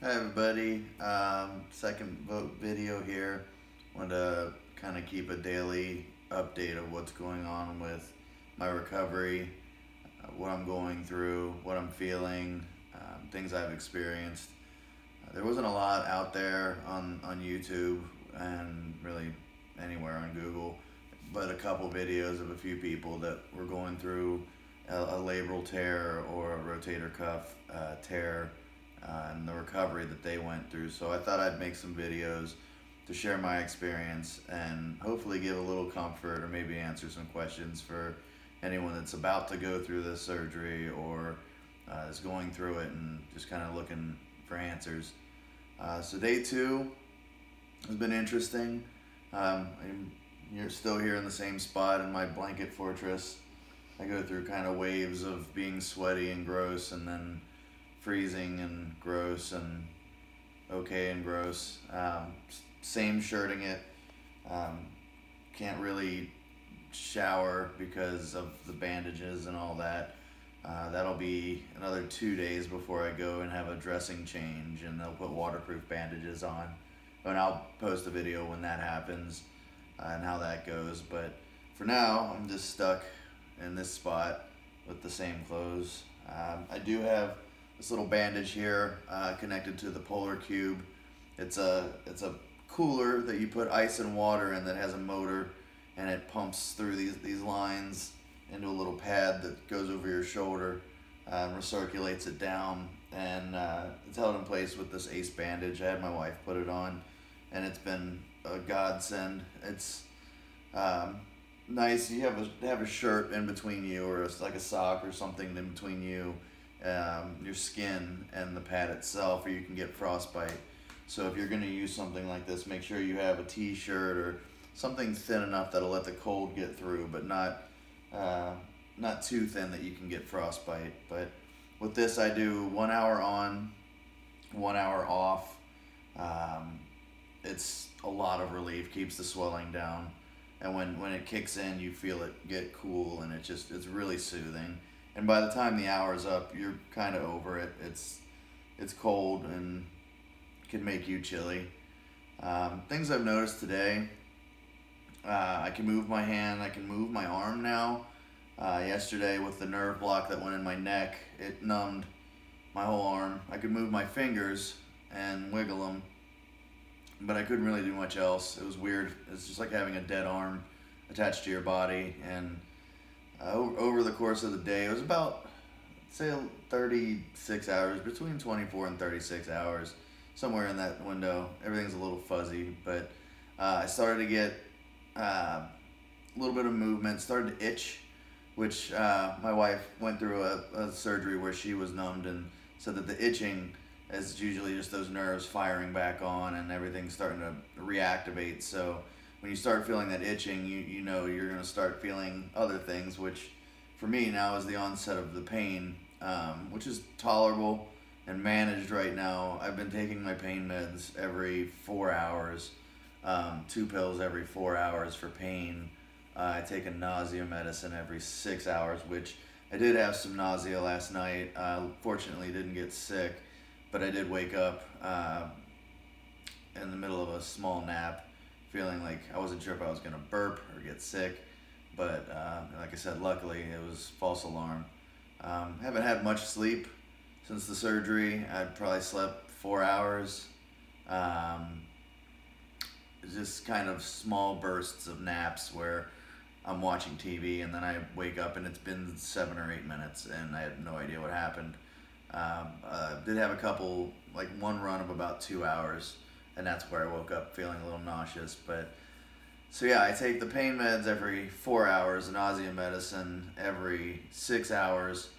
Hi everybody, second vote video here. Want to kind of keep a daily update of what's going on with my recovery, what I'm going through, what I'm feeling, things I've experienced. There wasn't a lot out there on YouTube and really anywhere on Google, but a couple videos of a few people that were going through a labral tear or a rotator cuff tear and the recovery that they went through. So I thought I'd make some videos to share my experience and hopefully give a little comfort or maybe answer some questions for anyone that's about to go through this surgery or is going through it and just kind of looking for answers. So day two has been interesting. You're still here in the same spot in my blanket fortress. I go through kind of waves of being sweaty and gross, and then freezing and gross and okay and gross. Same shirting it. Can't really shower because of the bandages and all that. That'll be another 2 days before I go and have a dressing change, and they'll put waterproof bandages on. And I'll post a video when that happens and how that goes. But for now, I'm just stuck in this spot with the same clothes. I do have this little bandage here connected to the polar cube. It's a cooler that you put ice and water in that has a motor, and it pumps through these lines into a little pad that goes over your shoulder and recirculates it down, and it's held in place with this ACE bandage. I had my wife put it on, and it's been a godsend. It's nice. You have a shirt in between you, or like a sock or something in between you, your skin and the pad itself, or you can get frostbite. So if you're going to use something like this, make sure you have a t-shirt or something thin enough that'll let the cold get through, but not too thin that you can get frostbite. But with this, I do 1 hour on, 1 hour off. It's a lot of relief, keeps the swelling down, and when it kicks in, you feel it get cool, and it's really soothing. And by the time the hour's up, you're kind of over it. It's cold and can make you chilly. Things I've noticed today, I can move my hand, I can move my arm now. Yesterday with the nerve block that went in my neck, it numbed my whole arm. I could move my fingers and wiggle them, but I couldn't really do much else. It was weird. It's just like having a dead arm attached to your body. And over the course of the day, it was about, say, 36 hours, between 24 and 36 hours, somewhere in that window. Everything's a little fuzzy, but I started to get a little bit of movement, started to itch, which my wife went through a surgery where she was numbed and said that the itching is usually just those nerves firing back on and everything's starting to reactivate. So when you start feeling that itching, you know you're going to start feeling other things, which for me now is the onset of the pain, which is tolerable and managed right now. I've been taking my pain meds every 4 hours, 2 pills every 4 hours for pain. I take a nausea medicine every 6 hours, which I did have some nausea last night. Fortunately, didn't get sick, but I did wake up in the middle of a small nap feeling like I wasn't sure if I was going to burp or get sick, but like I said, luckily it was false alarm. Haven't had much sleep since the surgery. I probably slept 4 hours. Just kind of small bursts of naps where I'm watching TV and then I wake up and it's been 7 or 8 minutes and I had no idea what happened. Did have a couple, like one run of about 2 hours, and that's where I woke up feeling a little nauseous. But so yeah, I take the pain meds every 4 hours, nausea medicine every 6 hours.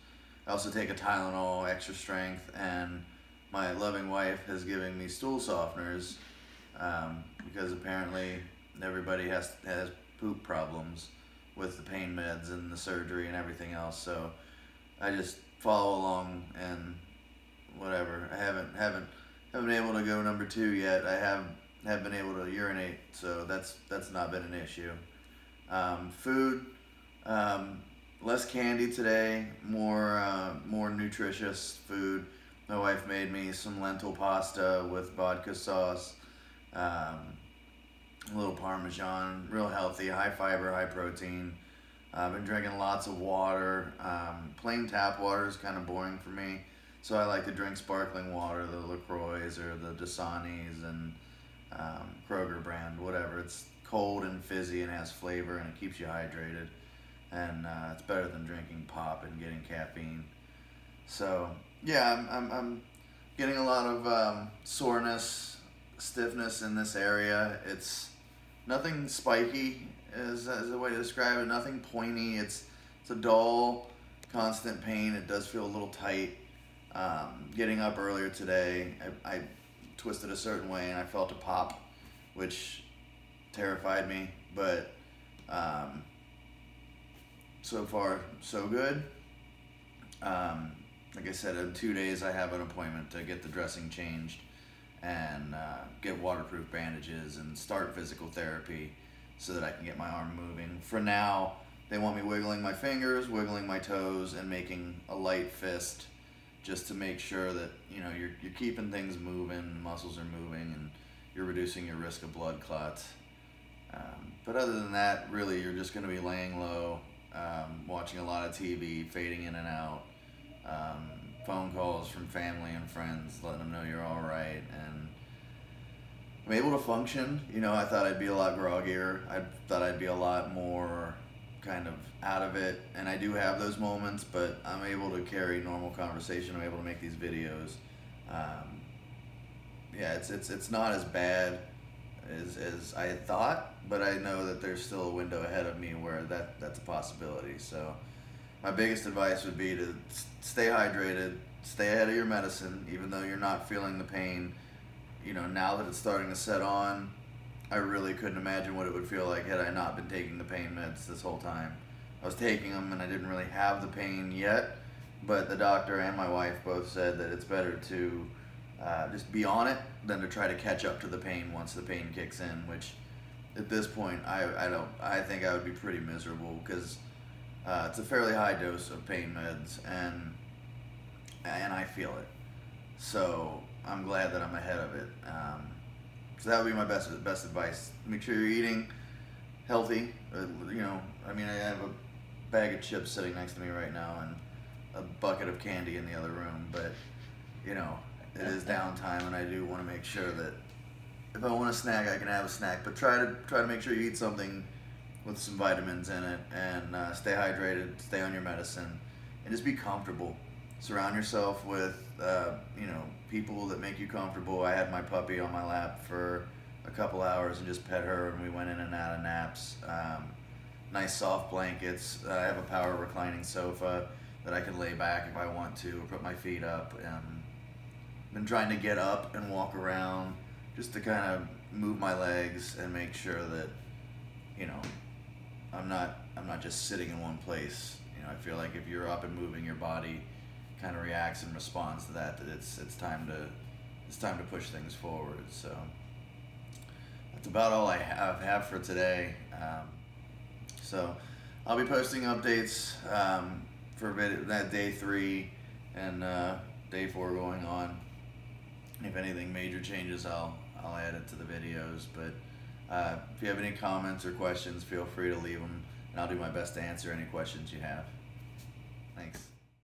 I also take a Tylenol extra strength, and my loving wife has given me stool softeners because apparently everybody has poop problems with the pain meds and the surgery and everything else. So I just follow along and whatever. I haven't been able to go number 2 yet. I have been able to urinate, so that's not been an issue. Food, less candy today, more nutritious food. My wife made me some lentil pasta with vodka sauce, a little Parmesan, real healthy, high fiber, high protein. I've been drinking lots of water. Plain tap water is kind of boring for me, so I like to drink sparkling water, the LaCroix or the Dasani's and Kroger brand, whatever. It's cold and fizzy and has flavor and it keeps you hydrated, and it's better than drinking pop and getting caffeine. So yeah, I'm getting a lot of soreness, stiffness in this area. It's nothing spiky is a way to describe it. Nothing pointy. It's a dull, constant pain. It does feel a little tight. Getting up earlier today, I twisted a certain way and I felt a pop, which terrified me. But so far, so good. Like I said, in 2 days I have an appointment to get the dressing changed and get waterproof bandages and start physical therapy so that I can get my arm moving. For now, they want me wiggling my fingers, wiggling my toes, and making a light fist just to make sure that, you know, you're keeping things moving, muscles are moving, and you're reducing your risk of blood clots. But other than that, really, you're just going to be laying low, watching a lot of TV, fading in and out, phone calls from family and friends, letting them know you're all right, and I'm able to function. You know, I thought I'd be a lot groggier. I thought I'd be a lot more kind of out of it, and I do have those moments, but I'm able to carry normal conversation. I'm able to make these videos. Yeah, it's not as bad as I had thought, but I know that there's still a window ahead of me where that's a possibility. So my biggest advice would be to stay hydrated, stay ahead of your medicine, even though you're not feeling the pain. You know, now that it's starting to set on, I really couldn't imagine what it would feel like had I not been taking the pain meds this whole time. I was taking them and I didn't really have the pain yet, but the doctor and my wife both said that it's better to just be on it than to try to catch up to the pain once the pain kicks in, which at this point I think I would be pretty miserable, because it's a fairly high dose of pain meds and I feel it. So I'm glad that I'm ahead of it. So that would be my best advice. Make sure you're eating healthy. You know, I mean, I have a bag of chips sitting next to me right now and a bucket of candy in the other room, but you know, it is downtime, and I do want to make sure that if I want a snack, I can have a snack. But try to make sure you eat something with some vitamins in it, and stay hydrated, stay on your medicine, and just be comfortable. Surround yourself with you know, people that make you comfortable. I had my puppy on my lap for a couple hours and just pet her, and we went in and out of naps. Nice soft blankets. I have a power reclining sofa that I can lay back if I want to, or put my feet up. Been trying to get up and walk around just to kind of move my legs and make sure that, you know, I'm not just sitting in one place. You know, I feel like if you're up and moving, your body kind of reacts and responds to that it's time to push things forward. So that's about all I have for today. So I'll be posting updates for that day 3 and day 4 going on. If anything major changes, I'll add it to the videos. But if you have any comments or questions, feel free to leave them, and I'll do my best to answer any questions you have. Thanks.